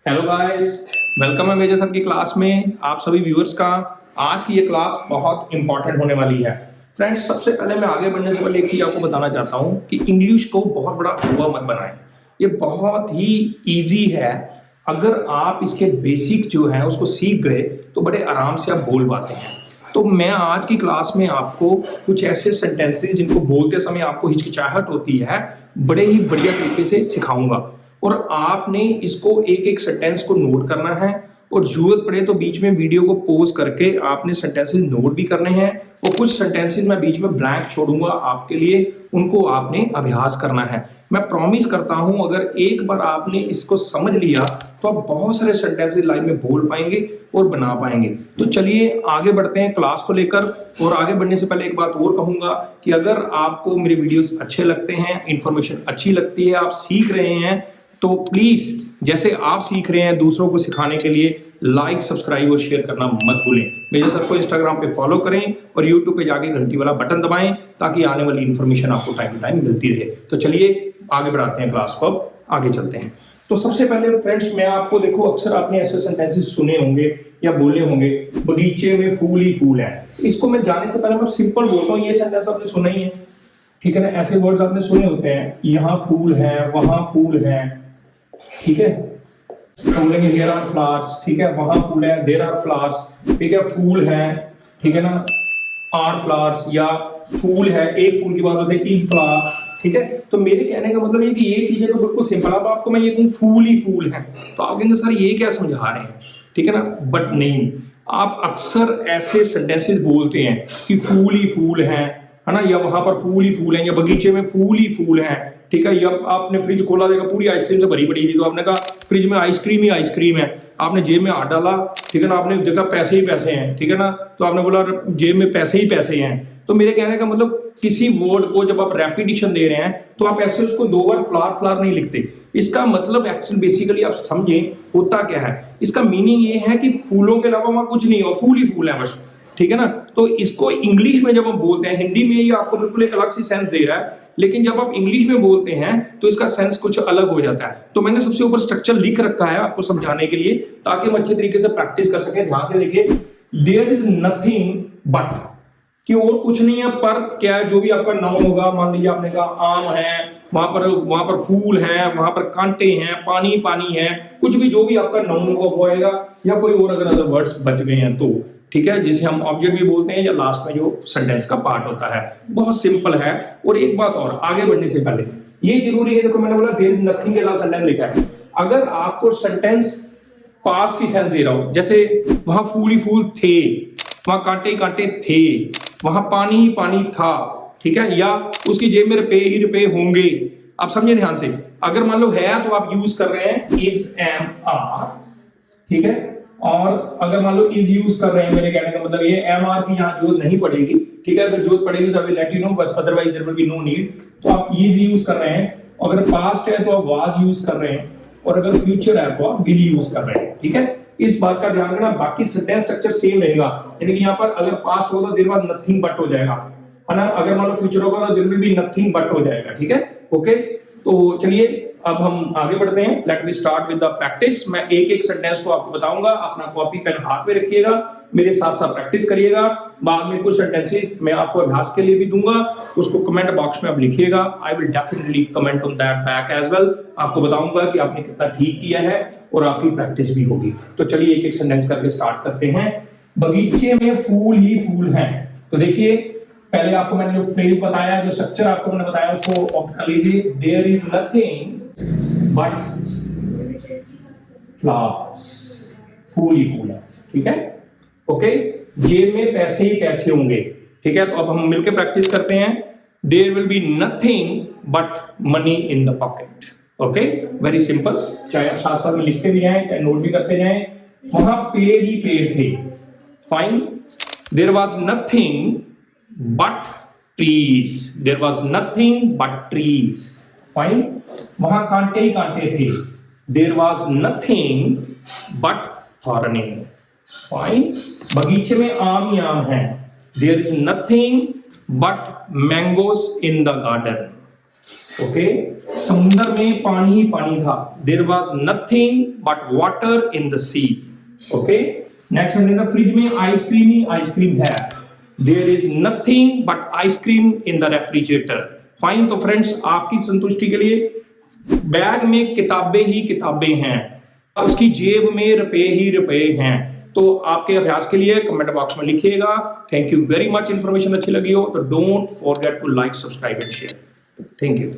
Hello guys, welcome है major sir की class में आप सभी व्यूअर्स का। आज की ये क्लास बहुत इंपॉर्टेंट होने वाली है। फ्रेंड्स, सबसे पहले मैं आगे बढ़ने से पहले एक चीज आपको बताना चाहता हूँ कि इंग्लिश को बहुत बड़ा हुआ मत बनाएं। ये बहुत ही इजी है। अगर आप इसके बेसिक जो है उसको सीख गए तो बड़े आराम से आप बोल पाते हैं। तो मैं आज की क्लास में आपको कुछ ऐसे सेंटेंसेस जिनको बोलते समय आपको हिचकिचाहट होती है, बड़े ही बढ़िया तरीके से सिखाऊंगा। और आपने इसको एक एक सेंटेंस को नोट करना है, और जरूरत पड़े तो बीच में वीडियो को पॉज करके आपने सेंटेंसेस नोट भी करने हैं। और कुछ सेंटेंसेस मैं बीच में ब्लैंक छोड़ूंगा आपके लिए, उनको आपने अभ्यास करना है। मैं प्रॉमिस करता हूं, अगर एक बार आपने इसको समझ लिया तो आप बहुत सारे सेंटेंसेस लाइव में बोल पाएंगे और बना पाएंगे। तो चलिए आगे बढ़ते हैं क्लास को लेकर। और आगे बढ़ने से पहले एक बात और कहूंगा कि अगर आपको मेरे वीडियोस अच्छे लगते हैं, इंफॉर्मेशन अच्छी लगती है, आप सीख रहे हैं, तो प्लीज जैसे आप सीख रहे हैं दूसरों को सिखाने के लिए लाइक, सब्सक्राइब और शेयर करना मत भूलें। मेजर सर को इंस्टाग्राम पे फॉलो करें और यूट्यूब पे जाके घंटी वाला बटन दबाएं ताकि आने वाली इंफॉर्मेशन आपको टाइम टू टाइम मिलती रहे। तो चलिए आगे बढ़ाते हैं क्लास को, अब आगे चलते हैं। तो सबसे पहले फ्रेंड्स, मैं आपको देखो, अक्सर आपने ऐसे सेंटेंसेस सुने होंगे या बोले होंगे, बगीचे में फूल ही फूल है। इसको मैं जाने से पहले मैं सिंपल बोलता हूँ, ये सेंटेंस आपने सुना ही है, ठीक है ना। ऐसे वर्ड्स आपने सुने होते हैं, यहाँ फूल है, वहां फूल है, ठीक है। हम बोलेंगे देयर आर फ्लावर्स, ठीक है, वहां फूल है, देयर आर फ्लावर्स, ठीक है, फूल है, ठीक है ना, आर फ्लावर्स, या फूल है, एक फूल की बात होती है, इज फ्लावर, ठीक है। तो मेरे कहने का मतलब ये कि ये चीजें तो बिल्कुल सिंपल। अब आपको मैं ये कहूं फूल ही फूल है तो आप कहेंगे सर ये क्या समझा रहे हैं, ठीक है ना। बट नहीं, आप अक्सर ऐसे सेंटेंसेस बोलते हैं कि फूल ही फूल है ना, या वहां पर फूल ही फूल है, या बगीचे में फूल ही फूल है, ठीक है। या आपने फ्रिज खोला, देखा पूरी आइसक्रीम से भरी पड़ी थी, तो आपने कहा फ्रिज में आइसक्रीम ही आइसक्रीम है। आपने जेब में हाथ डाला, ठीक है ना, आपने देखा पैसे ही पैसे हैं, ठीक है ना, तो आपने बोला जेब में पैसे ही पैसे हैं। तो मेरे कहने का मतलब, किसी वर्ड को जब आप रेपिटेशन दे रहे हैं तो आप ऐसे उसको दो बार फ्लावर फ्लावर नहीं लिखते। इसका मतलब एक्चुअली बेसिकली आप समझें होता क्या है। इसका मीनिंग ये है कि फूलों के अलावा वहां कुछ नहीं हो, फूल ही फूल है बस, ठीक है ना। तो इसको इंग्लिश में जब हम बोलते हैं, हिंदी में ये आपको बिल्कुल एक अलग सी सेंस दे रहा है, लेकिन जब आप इंग्लिश में बोलते हैं तो इसका सेंस कुछ अलग हो जाता है। तो मैंने सबसे ऊपर स्ट्रक्चर लिख रखा है आपको समझाने के लिए, ताकि हम अच्छे तरीके से प्रैक्टिस कर सकें। ध्यान से देखिए, देयर इज नथिंग बट, कि और कुछ नहीं है, पर क्या है, जो भी आपका नाउन होगा, मान लीजिए आपने कहा आम है, वहां पर फूल है, वहां पर कांटे हैं, पानी पानी है, कुछ भी जो भी आपका नाउन होगा वो आएगा, या कोई और अगर अदर वर्ड्स बच गए हैं तो, ठीक है, जिसे हम ऑब्जेक्ट भी बोलते हैं, या लास्ट में जो सेंटेंस का पार्ट होता है। बहुत सिंपल है। और एक बात और, आगे बढ़ने से पहले ये जरूरी है, देखो मैंने बोला देयर इज नथिंग के साथ सेंटेंस लिखा है। अगर आपको सेंटेंस पास्ट की सेंस दे रहा हो, जैसे वहां फूल ही फूल थे, वहां कांटे ही कांटे थे, वहां पानी ही पानी था, ठीक है, या उसकी जेब में रुपए ही रुपए होंगे। आप समझे ध्यान से। अगर मान लो है तो आप यूज कर रहे हैं इज एम आर, ठीक है। और अगर मान लो इज यूज कर रहे हैं, मेरे कहने का मतलब ये एम आर की यहाँ जरूरत नहीं पड़ेगी, ठीक है। अगर जरूरत पड़ेगी तो अभी let you know, but otherwise there will be no need. तो आप इज यूज कर रहे हैं, अगर पास्ट है तो आप वाज यूज कर रहे हैं, और अगर फ्यूचर है तो आप विल यूज कर रहे हैं, ठीक है। इस बात का ध्यान रखना। बाकी सेंटेंस स्ट्रक्चर सेम रहेगा, यानी कि यहाँ पर अगर पास्ट होगा तो देयर वाज नथिंग बट हो जाएगा, है ना। अगर मान लो फ्यूचर होगा तो there will be nothing but हो जाएगा, ठीक है। ओके, तो चलिए अब हम आगे बढ़ते हैं। Let me start with the practice. मैं एक एक सेंटेंस को आपको बताऊंगा, अपना कॉपी पेन हाथ में रखिएगा, मेरे साथ साथ प्रैक्टिस करिएगा। बाद में कुछ सेंटेंसेस मैं आपको अभ्यास के लिए भी दूंगा, उसको कमेंट बॉक्स में आप लिखिएगा। I will definitely comment on that back as well. आपको बताऊंगा कि आपने कितना ठीक किया है, और आपकी प्रैक्टिस भी होगी। तो चलिए एक एक सेंटेंस करके स्टार्ट करते हैं। बगीचे में फूल ही फूल हैं। तो देखिए, पहले आपको मैंने जो फ्रेज बताया, जो स्ट्रक्चर आपको मैंने बताया, उसको ऑप्ट कर लीजिए। There is nothing but flowers, फूल ही फूल है, ठीक है। ओके, जेब में पैसे ही पैसे होंगे, ठीक है। तो अब हम मिलकर प्रैक्टिस करते हैं। There will be nothing but money in the pocket. Okay, very simple. चाहे आप साथ साथ में लिखते भी जाएं, चाहे नोट भी करते जाएं। वहां पेड़ ही पेड़ थे, fine. There was nothing but trees, there was nothing but trees, fine। वहां कांटे ही कांटे थे, there was nothing but thorny, fine। बगीचे में आम ही आम है, there is nothing but mangoes in the garden, okay। समुद्र में पानी ही पानी था। There was nothing but water in the sea. Okay, next हमने कहा फ्रिज में आइसक्रीम ही आइसक्रीम है। There is nothing but ice cream in the refrigerator. Fine. तो फ्रेंड्स, आपकी संतुष्टि के लिए बैग में किताबें ही किताबें हैं, उसकी जेब में रुपए ही रुपए हैं। तो आपके अभ्यास के लिए कमेंट बॉक्स में लिखिएगा। Thank you very much. Information अच्छी लगी हो तो don't forget to like, subscribe and share. Thank you.